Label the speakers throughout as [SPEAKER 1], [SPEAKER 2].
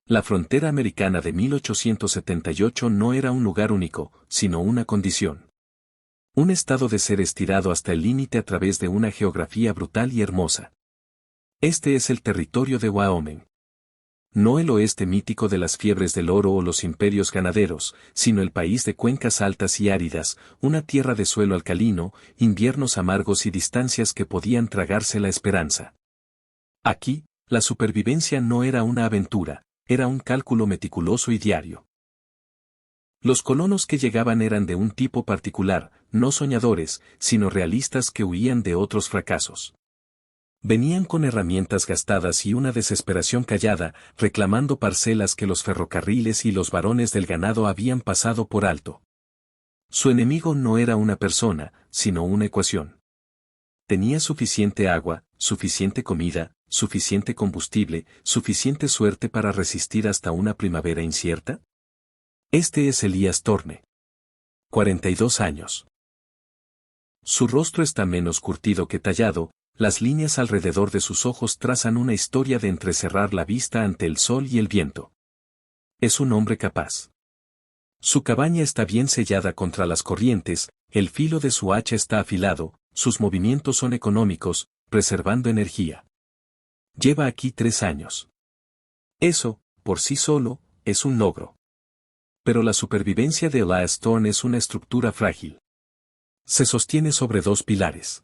[SPEAKER 1] La frontera americana de 1878 no era un lugar único, sino una condición. Un estado de ser estirado hasta el límite a través de una geografía brutal y hermosa. Este es el territorio de Wyoming. No el oeste mítico de las fiebres del oro o los imperios ganaderos, sino el país de cuencas altas y áridas, una tierra de suelo alcalino, inviernos amargos y distancias que podían tragarse la esperanza. Aquí, la supervivencia no era una aventura, era un cálculo meticuloso y diario. Los colonos que llegaban eran de un tipo particular, no soñadores, sino realistas que huían de otros fracasos. Venían con herramientas gastadas y una desesperación callada, reclamando parcelas que los ferrocarriles y los varones del ganado habían pasado por alto. Su enemigo no era una persona, sino una ecuación. Tenía suficiente agua, suficiente comida, suficiente combustible, suficiente suerte para resistir hasta una primavera incierta. Este es Elías Thorne. 42 años. Su rostro está menos curtido que tallado, las líneas alrededor de sus ojos trazan una historia de entrecerrar la vista ante el sol y el viento. Es un hombre capaz. Su cabaña está bien sellada contra las corrientes, el filo de su hacha está afilado, sus movimientos son económicos, preservando energía. Lleva aquí 3 años. Eso, por sí solo, es un logro. Pero la supervivencia de Elías Thorne es una estructura frágil. Se sostiene sobre 2 pilares.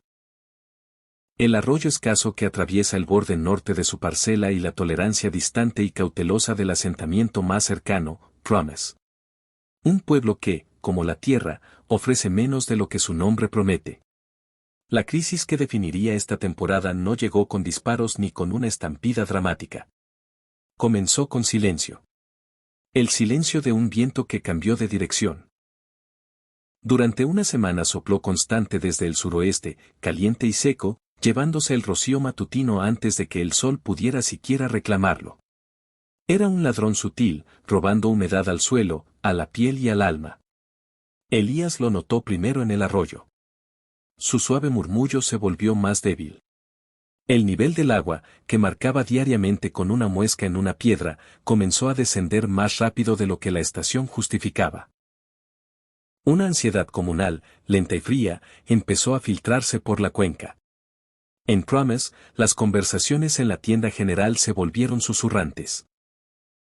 [SPEAKER 1] El arroyo escaso que atraviesa el borde norte de su parcela y la tolerancia distante y cautelosa del asentamiento más cercano, Promise. Un pueblo que, como la tierra, ofrece menos de lo que su nombre promete. La crisis que definiría esta temporada no llegó con disparos ni con una estampida dramática. Comenzó con silencio. El silencio de un viento que cambió de dirección. Durante una semana sopló constante desde el suroeste, caliente y seco, llevándose el rocío matutino antes de que el sol pudiera siquiera reclamarlo. Era un ladrón sutil, robando humedad al suelo, a la piel y al alma. Elías lo notó primero en el arroyo. Su suave murmullo se volvió más débil. El nivel del agua, que marcaba diariamente con una muesca en una piedra, comenzó a descender más rápido de lo que la estación justificaba. Una ansiedad comunal, lenta y fría, empezó a filtrarse por la cuenca. En Promise, las conversaciones en la tienda general se volvieron susurrantes.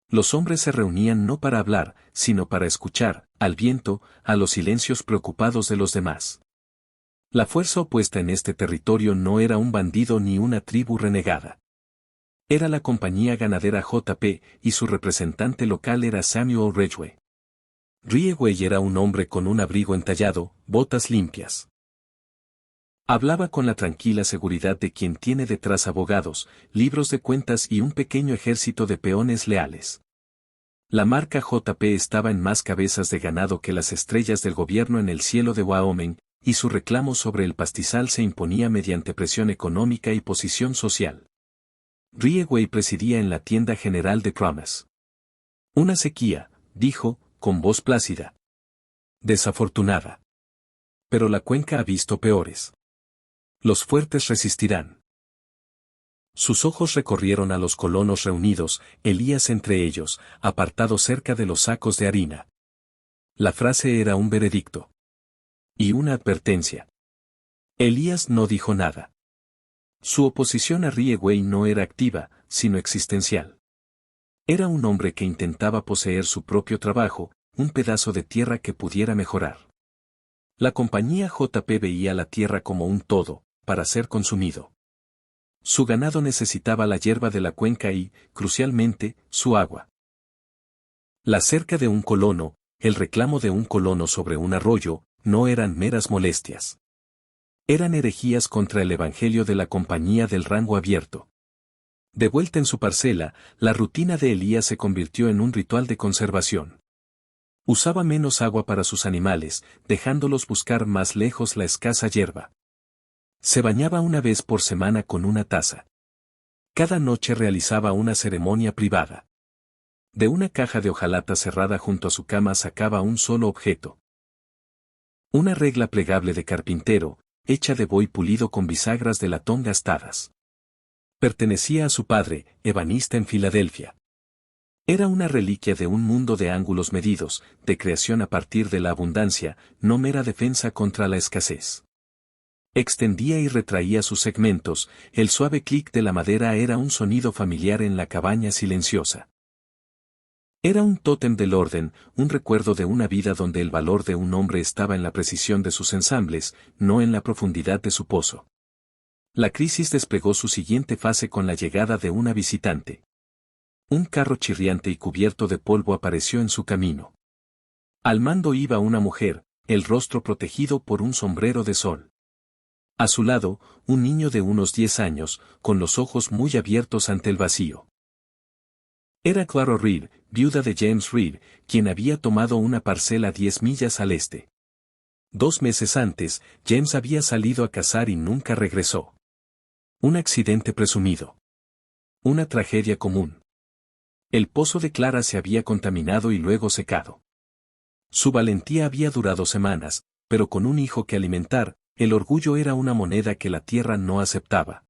[SPEAKER 1] Los hombres se reunían no para hablar, sino para escuchar, al viento, a los silencios preocupados de los demás. La fuerza opuesta en este territorio no era un bandido ni una tribu renegada. Era la compañía ganadera JP, y su representante local era Samuel Ridgway. Ridgway era un hombre con un abrigo entallado, botas limpias. Hablaba con la tranquila seguridad de quien tiene detrás abogados, libros de cuentas y un pequeño ejército de peones leales. La marca JP estaba en más cabezas de ganado que las estrellas del gobierno en el cielo de Wyoming, y su reclamo sobre el pastizal se imponía mediante presión económica y posición social. Ridgway presidía en la tienda general de Promise. Una sequía, dijo, con voz plácida. Desafortunada. Pero la cuenca ha visto peores. Los fuertes resistirán. Sus ojos recorrieron a los colonos reunidos, Elías entre ellos, apartado cerca de los sacos de harina. La frase era un veredicto. Y una advertencia. Elías no dijo nada. Su oposición a Ridgway no era activa, sino existencial. Era un hombre que intentaba poseer su propio trabajo, un pedazo de tierra que pudiera mejorar. La compañía JP veía la tierra como un todo, para ser consumido. Su ganado necesitaba la hierba de la cuenca y, crucialmente, su agua. La cerca de un colono, el reclamo de un colono sobre un arroyo, no eran meras molestias. Eran herejías contra el evangelio de la compañía del rango abierto. De vuelta en su parcela, la rutina de Elías se convirtió en un ritual de conservación. Usaba menos agua para sus animales, dejándolos buscar más lejos la escasa hierba. Se bañaba una vez por semana con una taza. Cada noche realizaba una ceremonia privada. De una caja de hojalata cerrada junto a su cama sacaba un solo objeto. Una regla plegable de carpintero, hecha de buey pulido con bisagras de latón gastadas. Pertenecía a su padre, ebanista en Filadelfia. Era una reliquia de un mundo de ángulos medidos, de creación a partir de la abundancia, no mera defensa contra la escasez. Extendía y retraía sus segmentos, el suave clic de la madera era un sonido familiar en la cabaña silenciosa. Era un tótem del orden, un recuerdo de una vida donde el valor de un hombre estaba en la precisión de sus ensambles, no en la profundidad de su pozo. La crisis desplegó su siguiente fase con la llegada de una visitante. Un carro chirriante y cubierto de polvo apareció en su camino. Al mando iba una mujer, el rostro protegido por un sombrero de sol. A su lado, un niño de unos 10 años, con los ojos muy abiertos ante el vacío. Era Clara Reed, viuda de James Reed, quien había tomado una parcela 10 millas al este. 2 meses antes, James había salido a cazar y nunca regresó. Un accidente presumido. Una tragedia común. El pozo de Clara se había contaminado y luego secado. Su valentía había durado semanas, pero con un hijo que alimentar, el orgullo era una moneda que la tierra no aceptaba.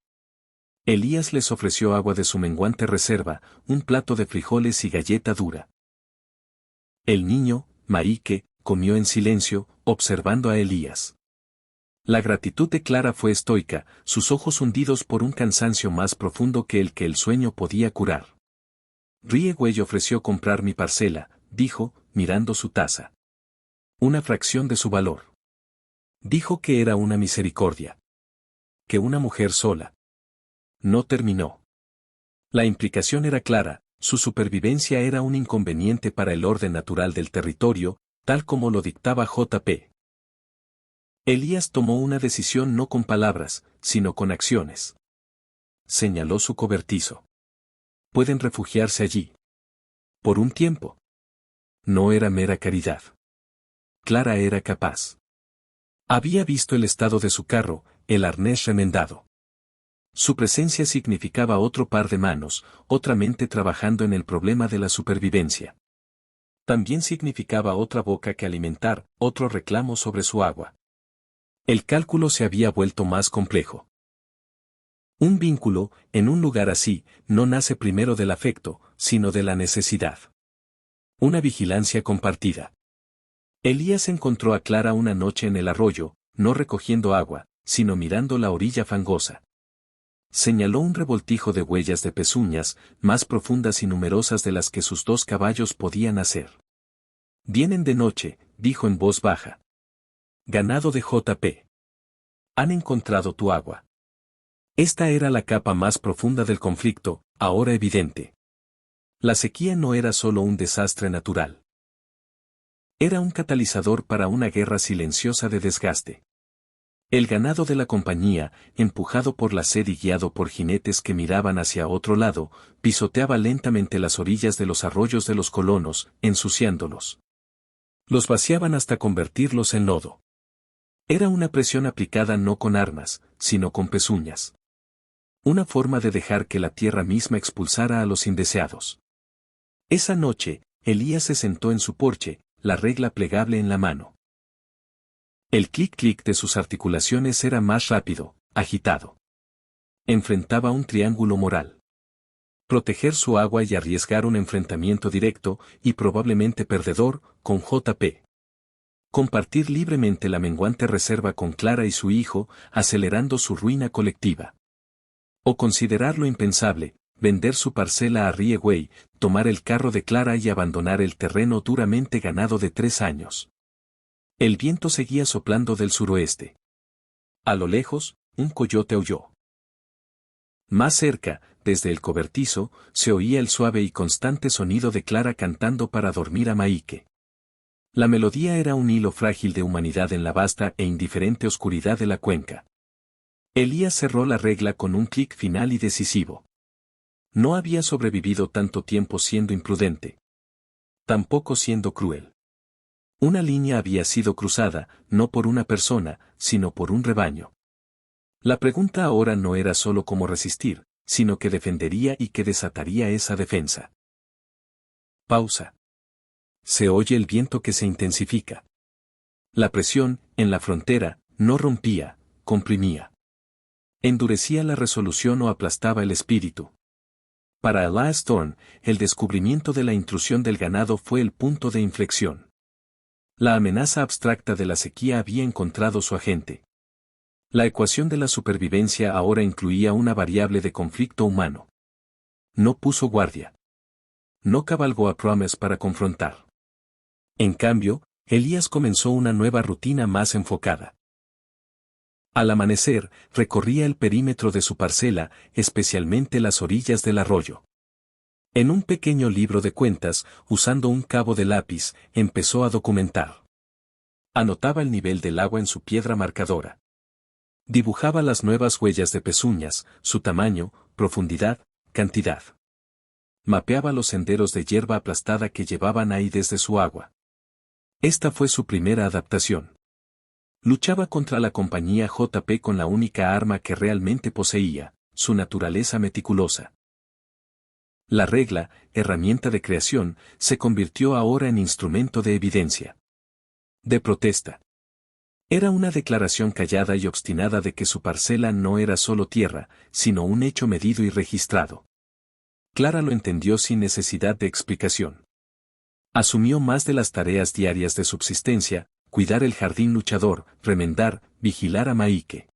[SPEAKER 1] Elías les ofreció agua de su menguante reserva, un plato de frijoles y galleta dura. El niño, Marique, comió en silencio, observando a Elías. La gratitud de Clara fue estoica, sus ojos hundidos por un cansancio más profundo que el sueño podía curar. Riegüey ofreció comprar mi parcela, dijo, mirando su taza. Una fracción de su valor. Dijo que era una misericordia. Que una mujer sola. No terminó. La implicación era clara, su supervivencia era un inconveniente para el orden natural del territorio, tal como lo dictaba J.P. Elías tomó una decisión no con palabras, sino con acciones. Señaló su cobertizo. Pueden refugiarse allí. Por un tiempo. No era mera caridad. Clara era capaz. Había visto el estado de su carro, el arnés remendado. Su presencia significaba otro par de manos, otra mente trabajando en el problema de la supervivencia. También significaba otra boca que alimentar, otro reclamo sobre su agua. El cálculo se había vuelto más complejo. Un vínculo, en un lugar así, no nace primero del afecto, sino de la necesidad. Una vigilancia compartida. Elías encontró a Clara una noche en el arroyo, no recogiendo agua, sino mirando la orilla fangosa. Señaló un revoltijo de huellas de pezuñas, más profundas y numerosas de las que sus 2 caballos podían hacer. Vienen de noche, dijo en voz baja. Ganado de J.P. Han encontrado tu agua. Esta era la capa más profunda del conflicto, ahora evidente. La sequía no era solo un desastre natural. Era un catalizador para una guerra silenciosa de desgaste. El ganado de la compañía, empujado por la sed y guiado por jinetes que miraban hacia otro lado, pisoteaba lentamente las orillas de los arroyos de los colonos, ensuciándolos. Los vaciaban hasta convertirlos en lodo. Era una presión aplicada no con armas, sino con pezuñas. Una forma de dejar que la tierra misma expulsara a los indeseados. Esa noche, Elías se sentó en su porche, la regla plegable en la mano. El clic-clic de sus articulaciones era más rápido, agitado. Enfrentaba un triángulo moral. Proteger su agua y arriesgar un enfrentamiento directo, y probablemente perdedor, con J.P. Compartir libremente la menguante reserva con Clara y su hijo, acelerando su ruina colectiva. O considerar lo impensable, vender su parcela a Riegüey, tomar el carro de Clara y abandonar el terreno duramente ganado de 3 años. El viento seguía soplando del suroeste. A lo lejos, un coyote aulló. Más cerca, desde el cobertizo, se oía el suave y constante sonido de Clara cantando para dormir a Marique. La melodía era un hilo frágil de humanidad en la vasta e indiferente oscuridad de la cuenca. Elías cerró la regla con un clic final y decisivo. No había sobrevivido tanto tiempo siendo imprudente. Tampoco siendo cruel. Una línea había sido cruzada, no por una persona, sino por un rebaño. La pregunta ahora no era solo cómo resistir, sino qué defendería y qué desataría esa defensa. Pausa. Se oye el viento que se intensifica. La presión, en la frontera, no rompía, comprimía. Endurecía la resolución o aplastaba el espíritu. Para Elias Thorne, el descubrimiento de la intrusión del ganado fue el punto de inflexión. La amenaza abstracta de la sequía había encontrado su agente. La ecuación de la supervivencia ahora incluía una variable de conflicto humano. No puso guardia. No cabalgó a Promise para confrontar. En cambio, Elías comenzó una nueva rutina más enfocada. Al amanecer, recorría el perímetro de su parcela, especialmente las orillas del arroyo. En un pequeño libro de cuentas, usando un cabo de lápiz, empezó a documentar. Anotaba el nivel del agua en su piedra marcadora. Dibujaba las nuevas huellas de pezuñas, su tamaño, profundidad, cantidad. Mapeaba los senderos de hierba aplastada que llevaban ahí desde su agua. Esta fue su primera adaptación. Luchaba contra la compañía JP con la única arma que realmente poseía, su naturaleza meticulosa. La regla, herramienta de creación, se convirtió ahora en instrumento de evidencia. De protesta. Era una declaración callada y obstinada de que su parcela no era solo tierra, sino un hecho medido y registrado. Clara lo entendió sin necesidad de explicación. Asumió más de las tareas diarias de subsistencia, cuidar el jardín luchador, remendar, vigilar a Maike.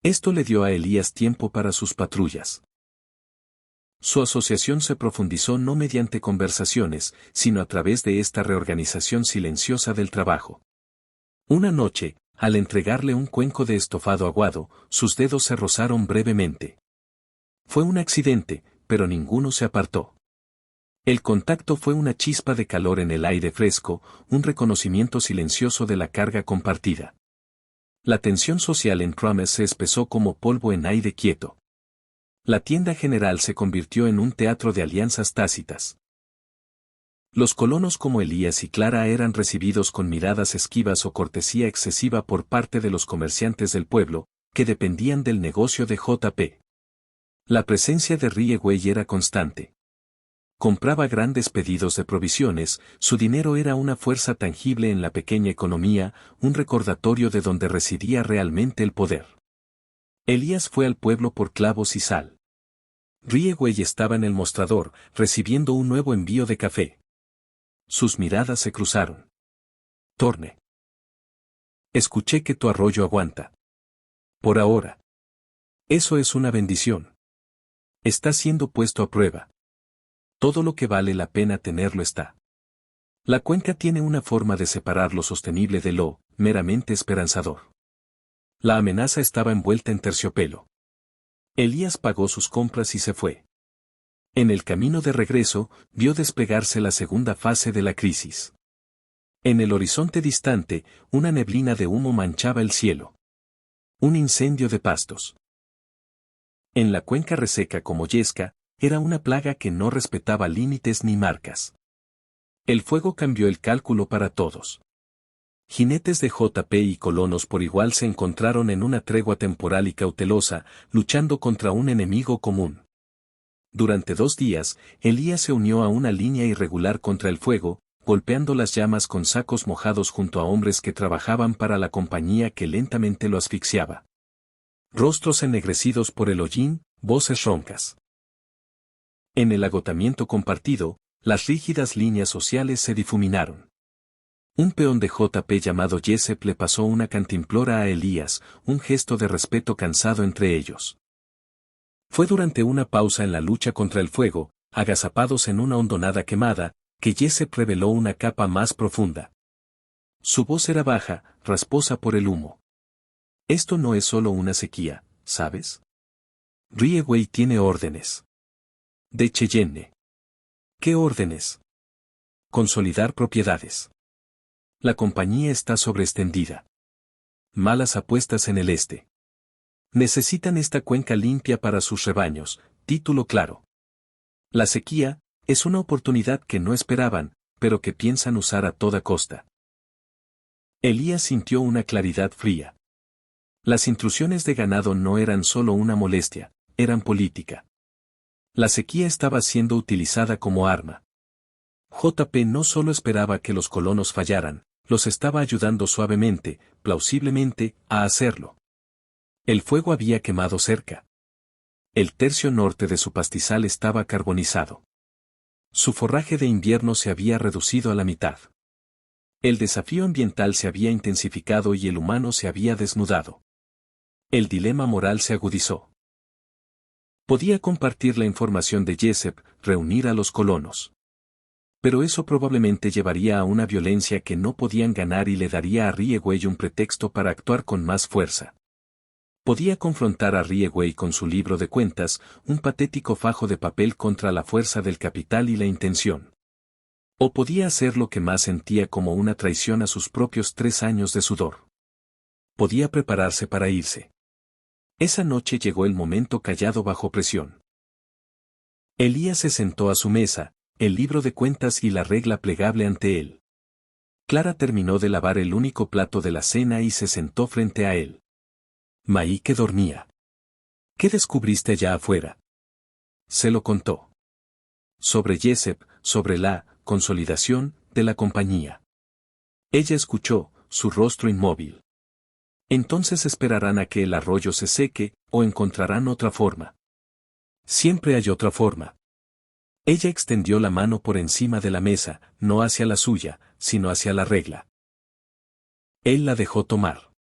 [SPEAKER 1] Esto le dio a Elías tiempo para sus patrullas. Su asociación se profundizó no mediante conversaciones, sino a través de esta reorganización silenciosa del trabajo. Una noche, al entregarle un cuenco de estofado aguado, sus dedos se rozaron brevemente. Fue un accidente, pero ninguno se apartó. El contacto fue una chispa de calor en el aire fresco, un reconocimiento silencioso de la carga compartida. La tensión social en Promise se espesó como polvo en aire quieto. La tienda general se convirtió en un teatro de alianzas tácitas. Los colonos como Elías y Clara eran recibidos con miradas esquivas o cortesía excesiva por parte de los comerciantes del pueblo, que dependían del negocio de JP. La presencia de Riegway era constante. Compraba grandes pedidos de provisiones, su dinero era una fuerza tangible en la pequeña economía, un recordatorio de donde residía realmente el poder. Elías fue al pueblo por clavos y sal. Riegway estaba en el mostrador, recibiendo un nuevo envío de café. Sus miradas se cruzaron. Thorne. Escuché que tu arroyo aguanta. Por ahora. Eso es una bendición. Está siendo puesto a prueba. Todo lo que vale la pena tenerlo está. La cuenca tiene una forma de separar lo sostenible de lo meramente esperanzador. La amenaza estaba envuelta en terciopelo. Elías pagó sus compras y se fue. En el camino de regreso, vio desplegarse la segunda fase de la crisis. En el horizonte distante, una neblina de humo manchaba el cielo. Un incendio de pastos. En la cuenca reseca como Yesca, era una plaga que no respetaba límites ni marcas. El fuego cambió el cálculo para todos. Jinetes de JP y colonos por igual se encontraron en una tregua temporal y cautelosa, luchando contra un enemigo común. Durante 2 días, Elías se unió a una línea irregular contra el fuego, golpeando las llamas con sacos mojados junto a hombres que trabajaban para la compañía que lentamente lo asfixiaba. Rostros ennegrecidos por el hollín, voces roncas. En el agotamiento compartido, las rígidas líneas sociales se difuminaron. Un peón de JP llamado Jessup le pasó una cantimplora a Elías, un gesto de respeto cansado entre ellos. Fue durante una pausa en la lucha contra el fuego, agazapados en una hondonada quemada, que Jessup reveló una capa más profunda. Su voz era baja, rasposa por el humo. Esto no es solo una sequía, ¿sabes? Riegway tiene órdenes. De Cheyenne. ¿Qué órdenes? Consolidar propiedades. La compañía está sobreextendida. Malas apuestas en el este. Necesitan esta cuenca limpia para sus rebaños, título claro. La sequía es una oportunidad que no esperaban, pero que piensan usar a toda costa. Elías sintió una claridad fría. Las intrusiones de ganado no eran solo una molestia, eran política. La sequía estaba siendo utilizada como arma. JP no solo esperaba que los colonos fallaran, los estaba ayudando suavemente, plausiblemente, a hacerlo. El fuego había quemado cerca. El tercio norte de su pastizal estaba carbonizado. Su forraje de invierno se había reducido a la mitad. El desafío ambiental se había intensificado y el humano se había desnudado. El dilema moral se agudizó. Podía compartir la información de Jessup, reunir a los colonos. Pero eso probablemente llevaría a una violencia que no podían ganar y le daría a Riegway un pretexto para actuar con más fuerza. Podía confrontar a Riegway con su libro de cuentas, un patético fajo de papel contra la fuerza del capital y la intención. O podía hacer lo que más sentía como una traición a sus propios 3 años de sudor. Podía prepararse para irse. Esa noche llegó el momento callado bajo presión. Elías se sentó a su mesa, el libro de cuentas y la regla plegable ante él. Clara terminó de lavar el único plato de la cena y se sentó frente a él. Maike dormía. ¿Qué descubriste allá afuera? Se lo contó. Sobre Jessup, sobre la consolidación de la compañía. Ella escuchó, su rostro inmóvil. Entonces esperarán a que el arroyo se seque, o encontrarán otra forma. Siempre hay otra forma. Ella extendió la mano por encima de la mesa, no hacia la suya, sino hacia la regla. Él la dejó tomar.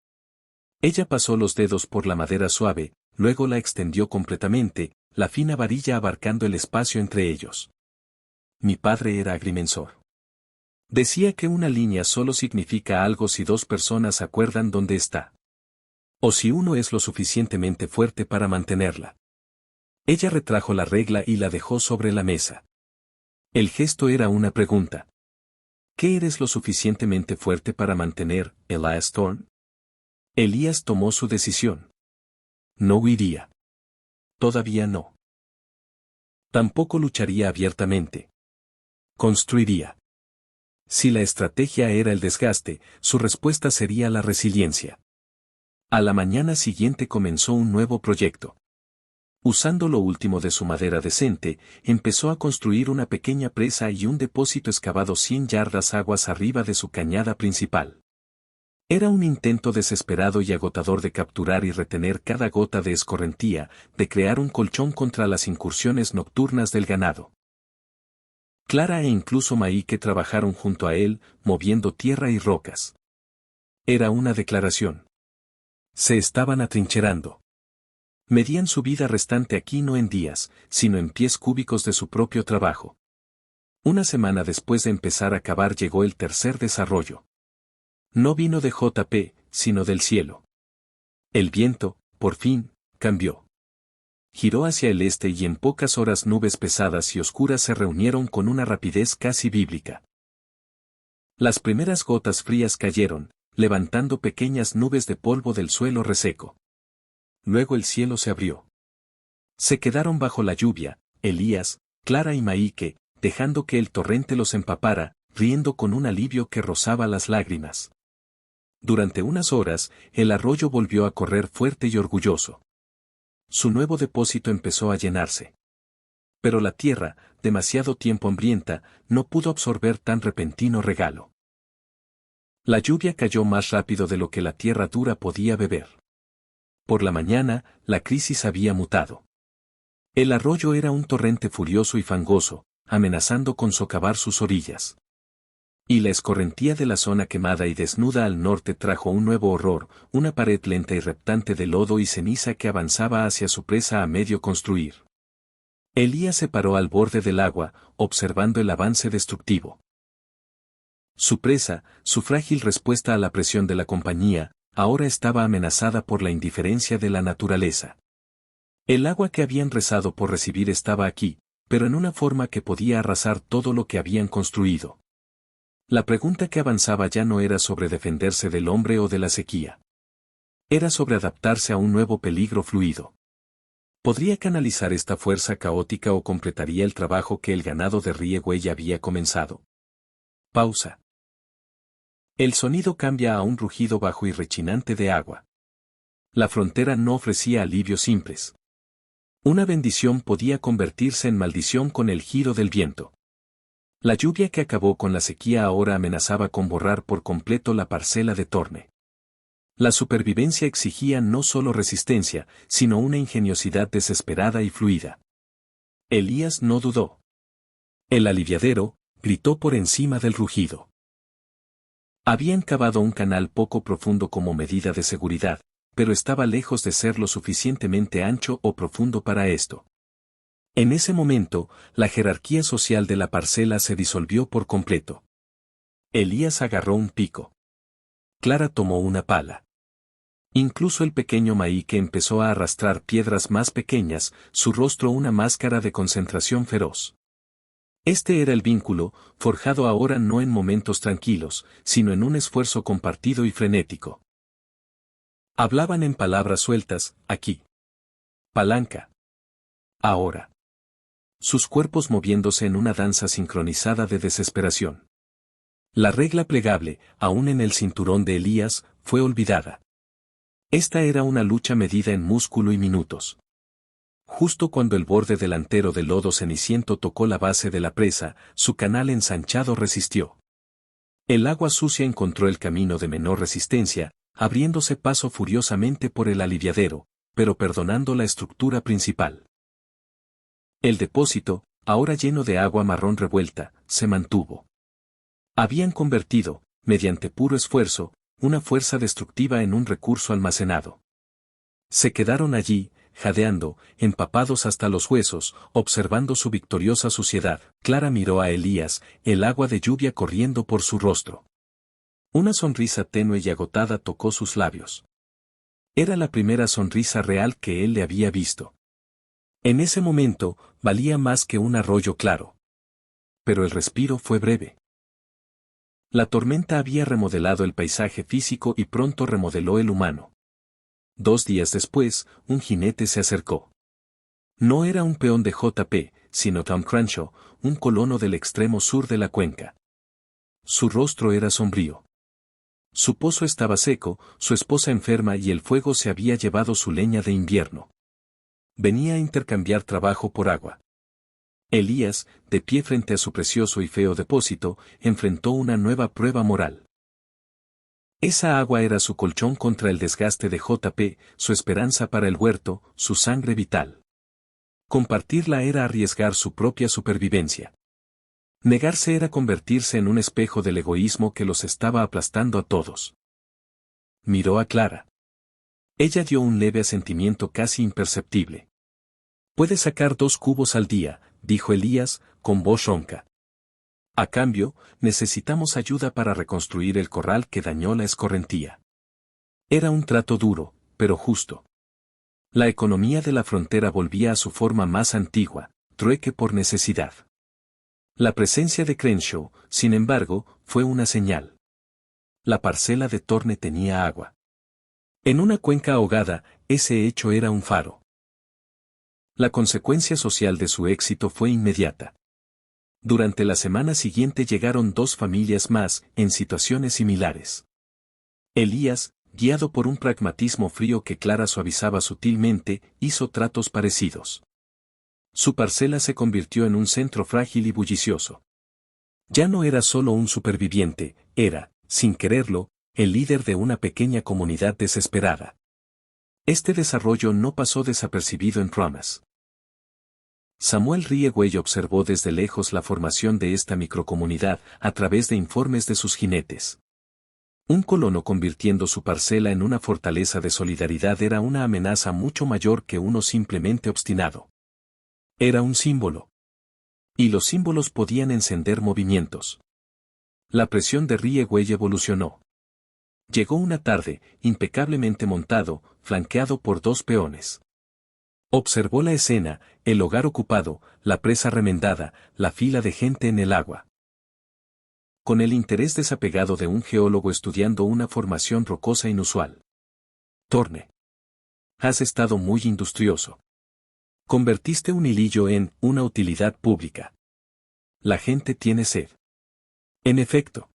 [SPEAKER 1] Ella pasó los dedos por la madera suave, luego la extendió completamente, la fina varilla abarcando el espacio entre ellos. Mi padre era agrimensor. Decía que una línea solo significa algo si 2 personas acuerdan dónde está. O si uno es lo suficientemente fuerte para mantenerla. Ella retrajo la regla y la dejó sobre la mesa. El gesto era una pregunta. ¿Qué eres lo suficientemente fuerte para mantener, Elias Thorne? Elías tomó su decisión. No huiría. Todavía no. Tampoco lucharía abiertamente. Construiría. Si la estrategia era el desgaste, su respuesta sería la resiliencia. A la mañana siguiente comenzó un nuevo proyecto. Usando lo último de su madera decente, empezó a construir una pequeña presa y un depósito excavado 100 yardas aguas arriba de su cañada principal. Era un intento desesperado y agotador de capturar y retener cada gota de escorrentía, de crear un colchón contra las incursiones nocturnas del ganado. Clara e incluso Maike trabajaron junto a él, moviendo tierra y rocas. Era una declaración. Se estaban atrincherando. Medían su vida restante aquí no en días, sino en pies cúbicos de su propio trabajo. Una semana después de empezar a cavar llegó el tercer desarrollo. No vino de JP, sino del cielo. El viento, por fin, cambió. Giró hacia el este y en pocas horas nubes pesadas y oscuras se reunieron con una rapidez casi bíblica. Las primeras gotas frías cayeron, levantando pequeñas nubes de polvo del suelo reseco. Luego el cielo se abrió. Se quedaron bajo la lluvia, Elías, Clara y Maike, dejando que el torrente los empapara, riendo con un alivio que rozaba las lágrimas. Durante unas horas, el arroyo volvió a correr fuerte y orgulloso. Su nuevo depósito empezó a llenarse. Pero la tierra, demasiado tiempo hambrienta, no pudo absorber tan repentino regalo. La lluvia cayó más rápido de lo que la tierra dura podía beber. Por la mañana, la crisis había mutado. El arroyo era un torrente furioso y fangoso, amenazando con socavar sus orillas. Y la escorrentía de la zona quemada y desnuda al norte trajo un nuevo horror, una pared lenta y reptante de lodo y ceniza que avanzaba hacia su presa a medio construir. Elías se paró al borde del agua, observando el avance destructivo. Su presa, su frágil respuesta a la presión de la compañía, ahora estaba amenazada por la indiferencia de la naturaleza. El agua que habían rezado por recibir estaba aquí, pero en una forma que podía arrasar todo lo que habían construido. La pregunta que avanzaba ya no era sobre defenderse del hombre o de la sequía. Era sobre adaptarse a un nuevo peligro fluido. ¿Podría canalizar esta fuerza caótica o completaría el trabajo que el ganado de Riegway ya había comenzado? Pausa. El sonido cambia a un rugido bajo y rechinante de agua. La frontera no ofrecía alivios simples. Una bendición podía convertirse en maldición con el giro del viento. La lluvia que acabó con la sequía ahora amenazaba con borrar por completo la parcela de Thorne. La supervivencia exigía no solo resistencia, sino una ingeniosidad desesperada y fluida. Elías no dudó. El aliviadero gritó por encima del rugido. Habían cavado un canal poco profundo como medida de seguridad, pero estaba lejos de ser lo suficientemente ancho o profundo para esto. En ese momento, la jerarquía social de la parcela se disolvió por completo. Elías agarró un pico. Clara tomó una pala. Incluso el pequeño Maíque empezó a arrastrar piedras más pequeñas, su rostro una máscara de concentración feroz. Este era el vínculo, forjado ahora no en momentos tranquilos, sino en un esfuerzo compartido y frenético. Hablaban en palabras sueltas, aquí. Palanca. Ahora. Sus cuerpos moviéndose en una danza sincronizada de desesperación. La regla plegable, aún en el cinturón de Elías, fue olvidada. Esta era una lucha medida en músculo y minutos. Justo cuando el borde delantero del lodo ceniciento tocó la base de la presa, su canal ensanchado resistió. El agua sucia encontró el camino de menor resistencia, abriéndose paso furiosamente por el aliviadero, pero perdonando la estructura principal. El depósito, ahora lleno de agua marrón revuelta, se mantuvo. Habían convertido, mediante puro esfuerzo, una fuerza destructiva en un recurso almacenado. Se quedaron allí, jadeando, empapados hasta los huesos, observando su victoriosa suciedad. Clara miró a Elías, el agua de lluvia corriendo por su rostro. Una sonrisa tenue y agotada tocó sus labios. Era la primera sonrisa real que él le había visto. En ese momento, valía más que un arroyo claro. Pero el respiro fue breve. La tormenta había remodelado el paisaje físico y pronto remodeló el humano. 2 días después, un jinete se acercó. No era un peón de JP, sino Tom Crenshaw, un colono del extremo sur de la cuenca. Su rostro era sombrío. Su pozo estaba seco, su esposa enferma y el fuego se había llevado su leña de invierno. Venía a intercambiar trabajo por agua. Elías, de pie frente a su precioso y feo depósito, enfrentó una nueva prueba moral. Esa agua era su colchón contra el desgaste de JP, su esperanza para el huerto, su sangre vital. Compartirla era arriesgar su propia supervivencia. Negarse era convertirse en un espejo del egoísmo que los estaba aplastando a todos. Miró a Clara. Ella dio un leve asentimiento casi imperceptible. «Puede sacar 2 cubos al día», dijo Elías, con voz ronca. «A cambio, necesitamos ayuda para reconstruir el corral que dañó la escorrentía». Era un trato duro, pero justo. La economía de la frontera volvía a su forma más antigua, trueque por necesidad. La presencia de Crenshaw, sin embargo, fue una señal. La parcela de Torne tenía agua. En una cuenca ahogada, ese hecho era un faro. La consecuencia social de su éxito fue inmediata. Durante la semana siguiente llegaron 2 familias más, en situaciones similares. Elías, guiado por un pragmatismo frío que Clara suavizaba sutilmente, hizo tratos parecidos. Su parcela se convirtió en un centro frágil y bullicioso. Ya no era solo un superviviente, era, sin quererlo, el líder de una pequeña comunidad desesperada. Este desarrollo no pasó desapercibido en Promas. Samuel Riegüey observó desde lejos la formación de esta microcomunidad a través de informes de sus jinetes. Un colono convirtiendo su parcela en una fortaleza de solidaridad era una amenaza mucho mayor que uno simplemente obstinado. Era un símbolo. Y los símbolos podían encender movimientos. La presión de Riegüey evolucionó. Llegó una tarde, impecablemente montado, flanqueado por 2 peones. Observó la escena, el hogar ocupado, la presa remendada, la fila de gente en el agua. Con el interés desapegado de un geólogo estudiando una formación rocosa inusual. Torne. Has estado muy industrioso. Convertiste un hilillo en una utilidad pública. La gente tiene sed. En efecto.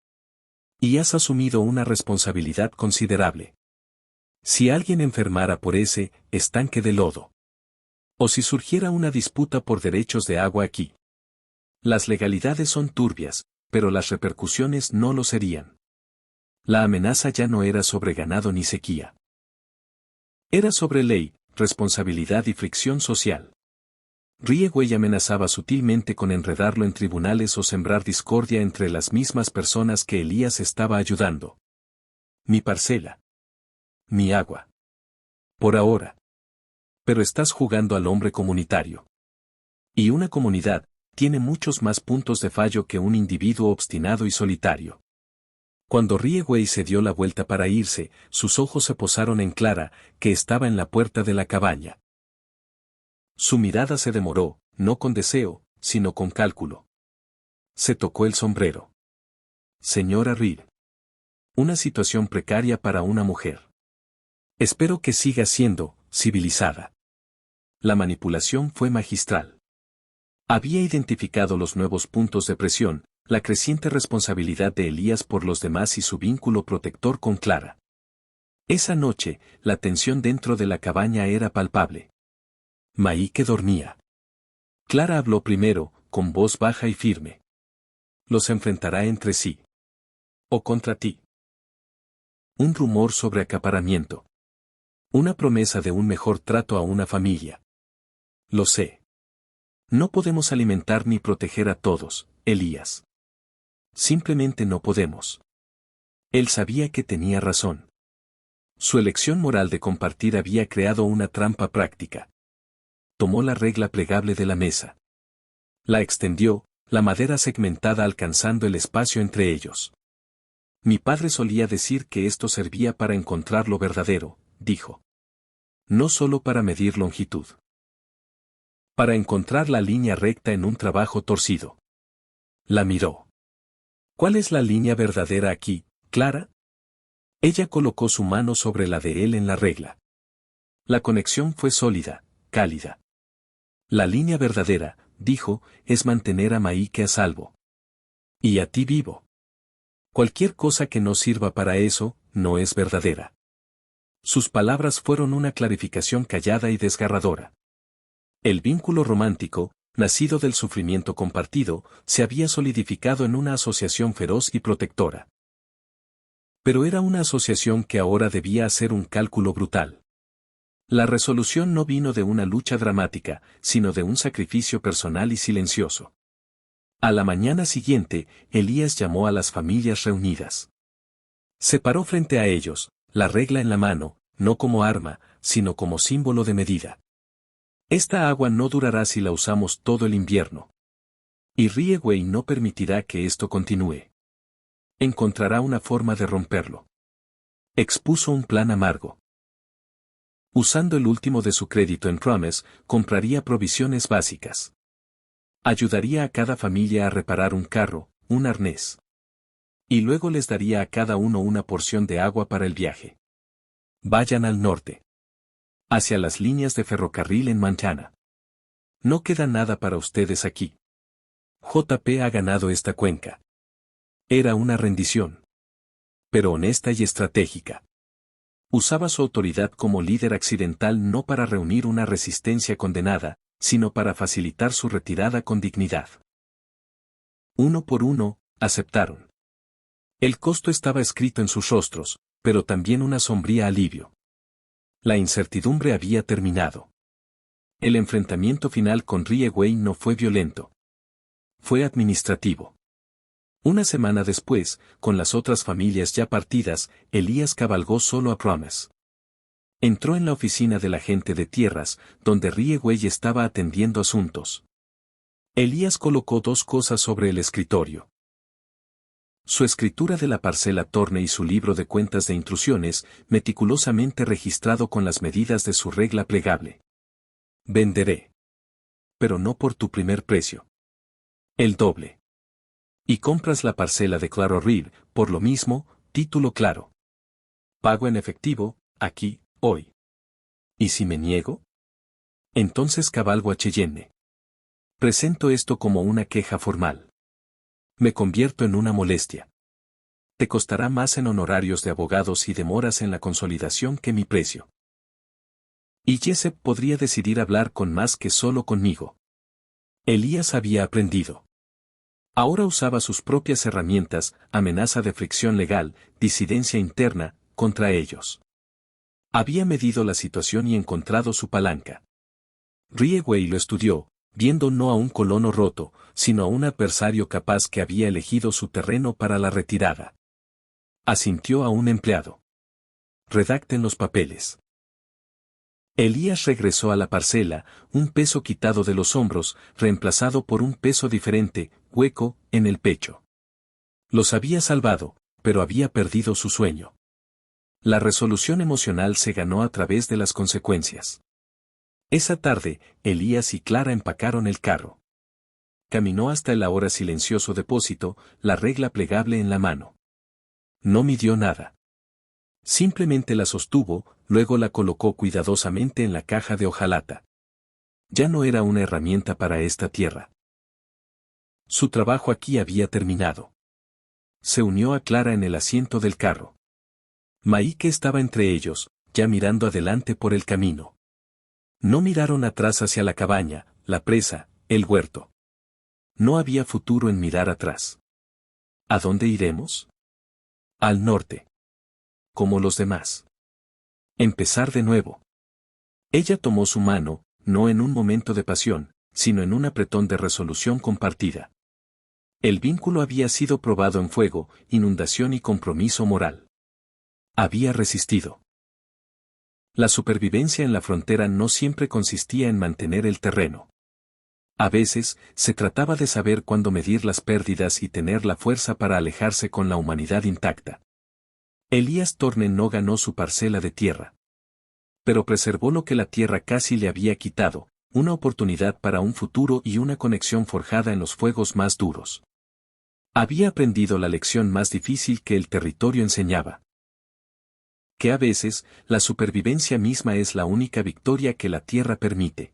[SPEAKER 1] Y has asumido una responsabilidad considerable. Si alguien enfermara por ese estanque de lodo. O si surgiera una disputa por derechos de agua aquí. Las legalidades son turbias, pero las repercusiones no lo serían. La amenaza ya no era sobre ganado ni sequía. Era sobre ley, responsabilidad y fricción social. Riegway amenazaba sutilmente con enredarlo en tribunales o sembrar discordia entre las mismas personas que Elías estaba ayudando. Mi parcela. Mi agua. Por ahora. Pero estás jugando al hombre comunitario. Y una comunidad tiene muchos más puntos de fallo que un individuo obstinado y solitario. Cuando Riegway se dio la vuelta para irse, sus ojos se posaron en Clara, que estaba en la puerta de la cabaña. Su mirada se demoró, no con deseo, sino con cálculo. Se tocó el sombrero. Señora Reed. Una situación precaria para una mujer. Espero que siga siendo civilizada. La manipulación fue magistral. Había identificado los nuevos puntos de presión, la creciente responsabilidad de Elías por los demás y su vínculo protector con Clara. Esa noche, la tensión dentro de la cabaña era palpable. Maike dormía. Clara habló primero, con voz baja y firme. Los enfrentará entre sí. O contra ti. Un rumor sobre acaparamiento. Una promesa de un mejor trato a una familia. Lo sé. No podemos alimentar ni proteger a todos, Elías. Simplemente no podemos. Él sabía que tenía razón. Su elección moral de compartir había creado una trampa práctica. Tomó la regla plegable de la mesa. La extendió, la madera segmentada alcanzando el espacio entre ellos. Mi padre solía decir que esto servía para encontrar lo verdadero, dijo. No solo para medir longitud. Para encontrar la línea recta en un trabajo torcido. La miró. ¿Cuál es la línea verdadera aquí, Clara? Ella colocó su mano sobre la de él en la regla. La conexión fue sólida, cálida. La línea verdadera, dijo, es mantener a Maike a salvo. Y a ti vivo. Cualquier cosa que no sirva para eso, no es verdadera. Sus palabras fueron una clarificación callada y desgarradora. El vínculo romántico, nacido del sufrimiento compartido, se había solidificado en una asociación feroz y protectora. Pero era una asociación que ahora debía hacer un cálculo brutal. La resolución no vino de una lucha dramática, sino de un sacrificio personal y silencioso. A la mañana siguiente, Elías llamó a las familias reunidas. Se paró frente a ellos, la regla en la mano, no como arma, sino como símbolo de medida. Esta agua no durará si la usamos todo el invierno. Y Riegway no permitirá que esto continúe. Encontrará una forma de romperlo. Expuso un plan amargo. Usando el último de su crédito en Promise, compraría provisiones básicas. Ayudaría a cada familia a reparar un carro, un arnés. Y luego les daría a cada uno una porción de agua para el viaje. Vayan al norte. Hacia las líneas de ferrocarril en Montana. No queda nada para ustedes aquí. JP ha ganado esta cuenca. Era una rendición. Pero honesta y estratégica. Usaba su autoridad como líder accidental no para reunir una resistencia condenada, sino para facilitar su retirada con dignidad. Uno por uno, aceptaron. El costo estaba escrito en sus rostros, pero también una sombría alivio. La incertidumbre había terminado. El enfrentamiento final con Riegway no fue violento. Fue administrativo. Una semana después, con las otras familias ya partidas, Elías cabalgó solo a Promise. Entró en la oficina del agente de tierras, donde Riegway estaba atendiendo asuntos. Elías colocó dos cosas sobre el escritorio. Su escritura de la parcela Torne y su libro de cuentas de intrusiones, meticulosamente registrado con las medidas de su regla plegable. Venderé. Pero no por tu primer precio. El doble. Y compras la parcela de Claro Reed, por lo mismo, título claro. Pago en efectivo, aquí, hoy. ¿Y si me niego? Entonces cabalgo a Cheyenne. Presento esto como una queja formal. Me convierto en una molestia. Te costará más en honorarios de abogados y demoras en la consolidación que mi precio. Y Jessup podría decidir hablar con más que solo conmigo. Elías había aprendido. Ahora usaba sus propias herramientas, amenaza de fricción legal, disidencia interna, contra ellos. Había medido la situación y encontrado su palanca. Rieway lo estudió, viendo no a un colono roto, sino a un adversario capaz que había elegido su terreno para la retirada. Asintió a un empleado. Redacten los papeles. Elías regresó a la parcela, un peso quitado de los hombros, reemplazado por un peso diferente, hueco, en el pecho. Los había salvado, pero había perdido su sueño. La resolución emocional se ganó a través de las consecuencias. Esa tarde, Elías y Clara empacaron el carro. Caminó hasta el ahora silencioso depósito, la regla plegable en la mano. No midió nada. Simplemente la sostuvo, luego la colocó cuidadosamente en la caja de hojalata. Ya no era una herramienta para esta tierra. Su trabajo aquí había terminado. Se unió a Clara en el asiento del carro. Maike estaba entre ellos, ya mirando adelante por el camino. No miraron atrás hacia la cabaña, la presa, el huerto. No había futuro en mirar atrás. ¿A dónde iremos? Al norte. Como los demás. Empezar de nuevo. Ella tomó su mano, no en un momento de pasión, sino en un apretón de resolución compartida. El vínculo había sido probado en fuego, inundación y compromiso moral. Había resistido. La supervivencia en la frontera no siempre consistía en mantener el terreno. A veces, se trataba de saber cuándo medir las pérdidas y tener la fuerza para alejarse con la humanidad intacta. Elías Thorne no ganó su parcela de tierra. Pero preservó lo que la tierra casi le había quitado, una oportunidad para un futuro y una conexión forjada en los fuegos más duros. Había aprendido la lección más difícil que el territorio enseñaba. Que a veces, la supervivencia misma es la única victoria que la tierra permite.